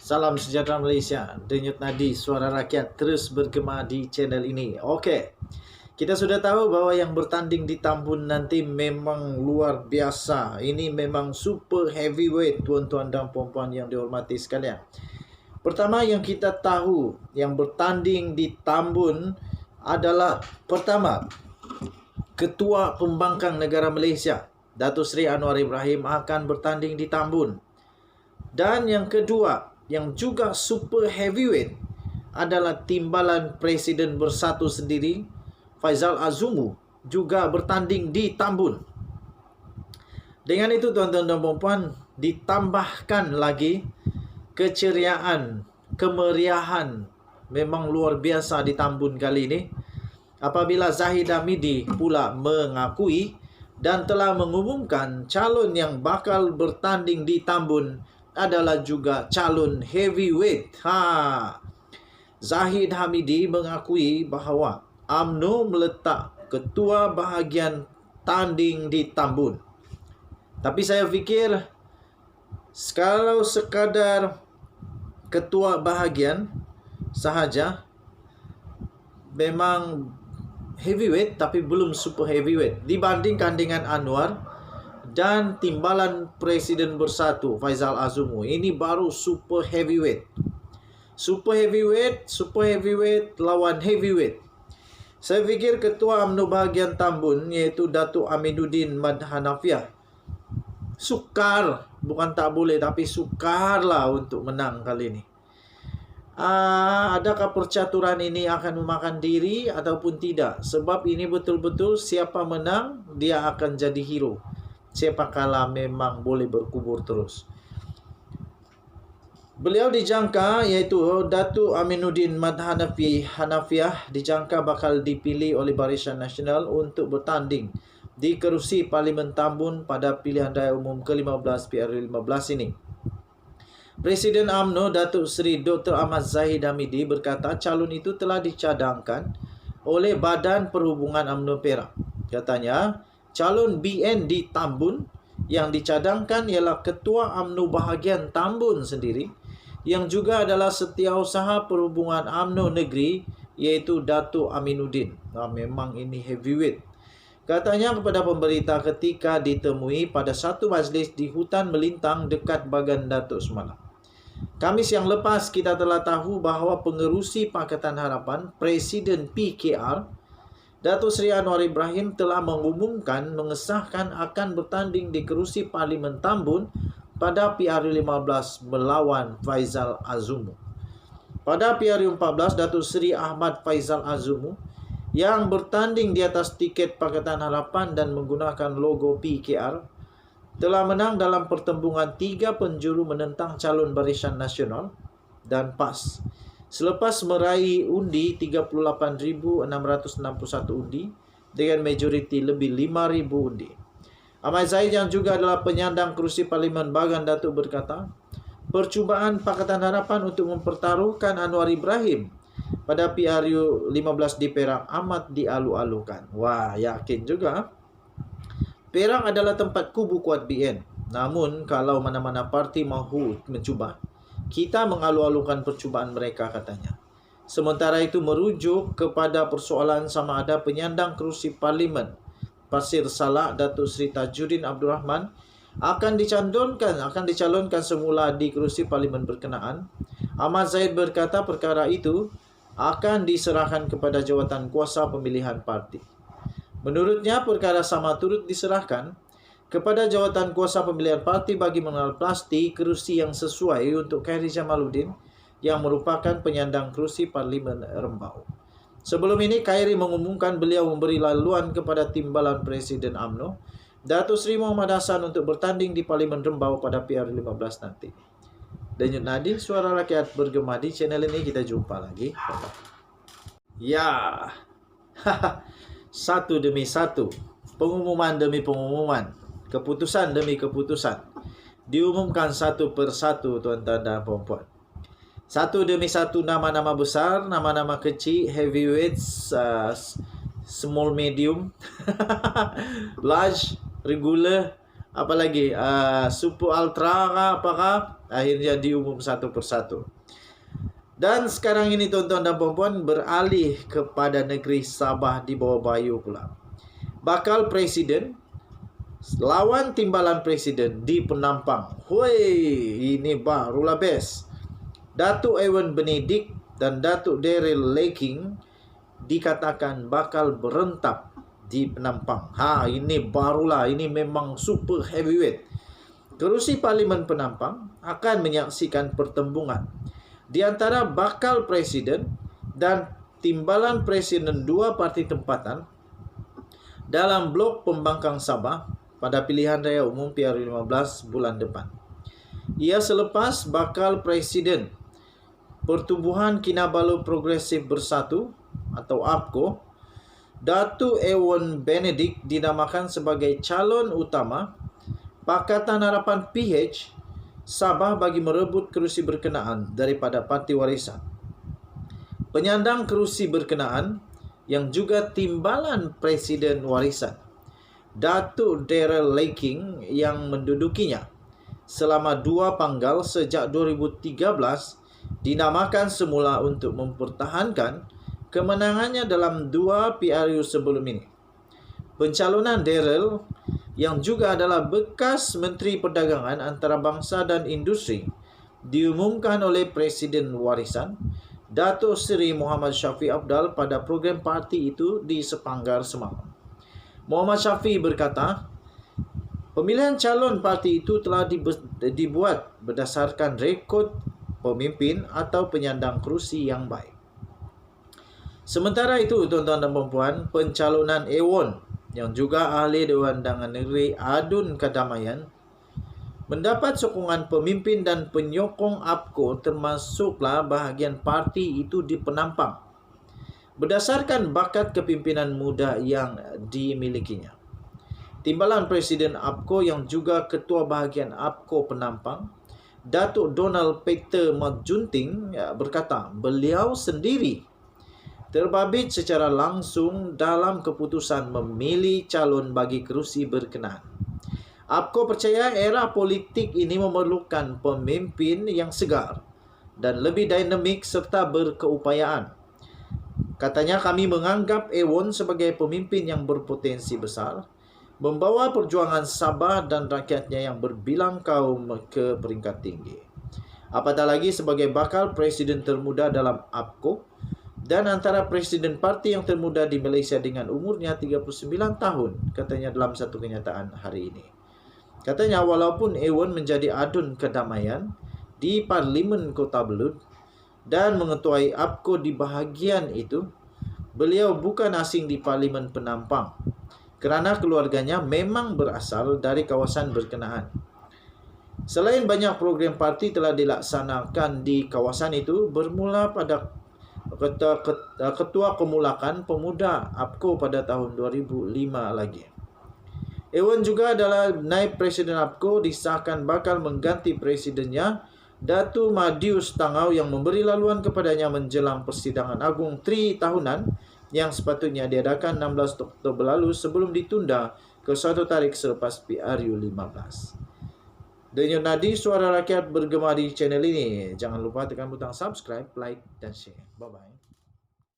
Salam sejahtera Malaysia. Denyut nadi suara rakyat terus bergema di channel ini. Okey. Kita sudah tahu bahwa yang bertanding di Tambun nanti memang luar biasa. Ini memang super heavyweight, tuan-tuan dan puan-puan yang dihormati sekalian. Pertama yang kita tahu, yang bertanding di Tambun adalah pertama, Ketua Pembangkang Negara Malaysia, Datuk Seri Anwar Ibrahim akan bertanding di Tambun. Dan yang kedua, yang juga super heavyweight adalah Timbalan Presiden Bersatu sendiri, Faizal Azumu, juga bertanding di Tambun. Dengan itu tuan-tuan dan puan-puan, ditambahkan lagi keceriaan, kemeriahan memang luar biasa di Tambun kali ini, apabila Zahid Hamidi pula mengakui dan telah mengumumkan calon yang bakal bertanding di Tambun adalah juga calon heavyweight. Zahid Hamidi mengakui bahawa UMNO meletak ketua bahagian tanding di Tambun. Tapi saya fikir kalau sekadar ketua bahagian sahaja memang heavyweight tapi belum super heavyweight dibandingkan dengan Anwar dan Timbalan Presiden Bersatu Faizal Azumu. Ini baru super heavyweight. Super heavyweight lawan heavyweight. Saya fikir ketua UMNO bahagian Tambun iaitu Datuk Aminuddin Mad Hanafiah sukar, bukan tak boleh tapi sukarlah untuk menang kali ini. Adakah percaturan ini akan memakan diri ataupun tidak? Sebab ini betul-betul siapa menang dia akan jadi hero. Siapa kalah memang boleh berkubur terus. Beliau dijangka, iaitu Datuk Aminuddin Mad Hanafiah dijangka bakal dipilih oleh Barisan Nasional untuk bertanding di kerusi Parlimen Tambun pada pilihan raya umum ke-15 PR15 ini. Presiden UMNO Datuk Seri Dr. Ahmad Zahid Hamidi berkata calon itu telah dicadangkan oleh Badan Perhubungan UMNO Perak. Katanya, calon BN di Tambun yang dicadangkan ialah Ketua UMNO bahagian Tambun sendiri yang juga adalah Setiausaha Perhubungan UMNO Negeri iaitu Datuk Aminuddin. Memang ini heavyweight. Katanya kepada pemberita ketika ditemui pada satu majlis di hutan melintang dekat Bagan Datuk semalam. Khamis yang lepas kita telah tahu bahawa pengerusi Pakatan Harapan Presiden PKR Datuk Seri Anwar Ibrahim telah mengumumkan mengesahkan akan bertanding di kerusi Parlimen Tambun pada PR15 melawan Faizal Azumu. Pada PR14 Datuk Seri Ahmad Faizal Azumu yang bertanding di atas tiket Pakatan Harapan dan menggunakan logo PKR telah menang dalam pertembungan 3 penjuru menentang calon Barisan Nasional dan PAS. Selepas meraih undi 38,661 undi dengan majoriti lebih 5,000 undi. Ahmad Zahid yang juga adalah penyandang kerusi Parlimen Bagan Datuk berkata, percubaan Pakatan Harapan untuk mempertaruhkan Anwar Ibrahim pada PRU15 di Perak amat dialu-alukan. Wah, yakin juga. Perak adalah tempat kubu kuat BN. Namun, kalau mana-mana parti mahu mencuba, kita mengalu-alukan percubaan mereka, katanya. Sementara itu merujuk kepada persoalan sama ada penyandang kerusi Parlimen Pasir Salak Datuk Seri Tajuddin Abdul Rahman akan dicalonkan semula di kerusi Parlimen berkenaan. Ahmad Zahid berkata perkara itu akan diserahkan kepada jawatan kuasa pemilihan parti. Menurutnya, perkara sama turut diserahkan kepada jawatan kuasa pemilihan parti bagi mengenal pasti kerusi yang sesuai untuk Khairi Jamaluddin yang merupakan penyandang kerusi Parlimen Rembau. Sebelum ini, Khairi mengumumkan beliau memberi laluan kepada Timbalan Presiden UMNO, Datuk Seri Muhammad Hassan untuk bertanding di Parlimen Rembau pada PR15 nanti. Denyut nadi suara rakyat bergema di channel ini. Kita jumpa lagi. Ya. Satu demi satu, pengumuman demi pengumuman, keputusan demi keputusan diumumkan satu persatu, tuan-tuan dan puan-puan. Satu demi satu nama-nama besar, nama-nama kecil, heavyweights, small medium, large, regular, apalagi Super Ultra kah, apakah, akhirnya diumum satu persatu. Dan sekarang ini tuan-tuan dan puan-puan beralih kepada negeri Sabah di bawah Bayu pula. Bakal presiden lawan timbalan presiden di Penampang. Hui, ini barulah best. Datuk Ewan Benedict dan Datuk Daryl Laking dikatakan bakal berentap di Penampang. Ini barulah, ini memang super heavyweight. Kerusi Parlimen Penampang akan menyaksikan pertembungan di antara bakal presiden dan timbalan presiden dua parti tempatan dalam blok pembangkang Sabah pada pilihan raya umum PRU15 bulan depan. Ia selepas bakal presiden Pertubuhan Kinabalu Progresif Bersatu atau APKO, Datuk Ewan Benedict dinamakan sebagai calon utama Pakatan Harapan PH Sabah bagi merebut kerusi berkenaan daripada Parti Warisan. Penyandang kerusi berkenaan yang juga timbalan Presiden Warisan, Datuk Daryl Laking yang mendudukinya selama 2 panggal sejak 2013 dinamakan semula untuk mempertahankan kemenangannya dalam 2 PRU sebelum ini. Pencalonan Daryl yang juga adalah bekas Menteri Perdagangan Antarabangsa dan Industri diumumkan oleh Presiden Warisan, Datuk Seri Muhammad Shafie Apdal pada program parti itu di Sepanggar semalam. Muhammad Shafie berkata, pemilihan calon parti itu telah dibuat berdasarkan rekod pemimpin atau penyandang kerusi yang baik. Sementara itu, tuan-tuan dan puan-puan, pencalonan Ewan yang juga ahli Dewan Undangan Negeri Adun Kedamaian mendapat sokongan pemimpin dan penyokong APKO termasuklah bahagian parti itu di Penampang berdasarkan bakat kepimpinan muda yang dimilikinya. Timbalan Presiden APKO yang juga Ketua Bahagian APKO Penampang, Datuk Donald Peter Majunting berkata beliau sendiri terbabit secara langsung dalam keputusan memilih calon bagi kerusi berkenaan. APKO percaya era politik ini memerlukan pemimpin yang segar dan lebih dinamik serta berkeupayaan. Katanya, kami menganggap Ewan sebagai pemimpin yang berpotensi besar, membawa perjuangan Sabah dan rakyatnya yang berbilang kaum ke peringkat tinggi. Apatah lagi sebagai bakal presiden termuda dalam APKO dan antara presiden parti yang termuda di Malaysia dengan umurnya 39 tahun, katanya dalam satu kenyataan hari ini. Katanya, walaupun Ewan menjadi adun kedamaian di Parlimen Kota Belud dan mengetuai APKO di bahagian itu, beliau bukan asing di Parlimen Penampang kerana keluarganya memang berasal dari kawasan berkenaan. Selain banyak program parti telah dilaksanakan di kawasan itu, bermula pada Ketua Kemulakan Pemuda APKO pada tahun 2005 lagi. Ewan juga adalah naib Presiden APKO, disahkan bakal mengganti presidennya Datu Madius Tangau yang memberi laluan kepadanya menjelang persidangan agung 3 tahunan yang sepatutnya diadakan 16 Oktober lalu sebelum ditunda ke suatu tarikh selepas PRU 15. Denyut nadi suara rakyat bergema di channel ini. Jangan lupa tekan butang subscribe, like dan share. Bye-bye.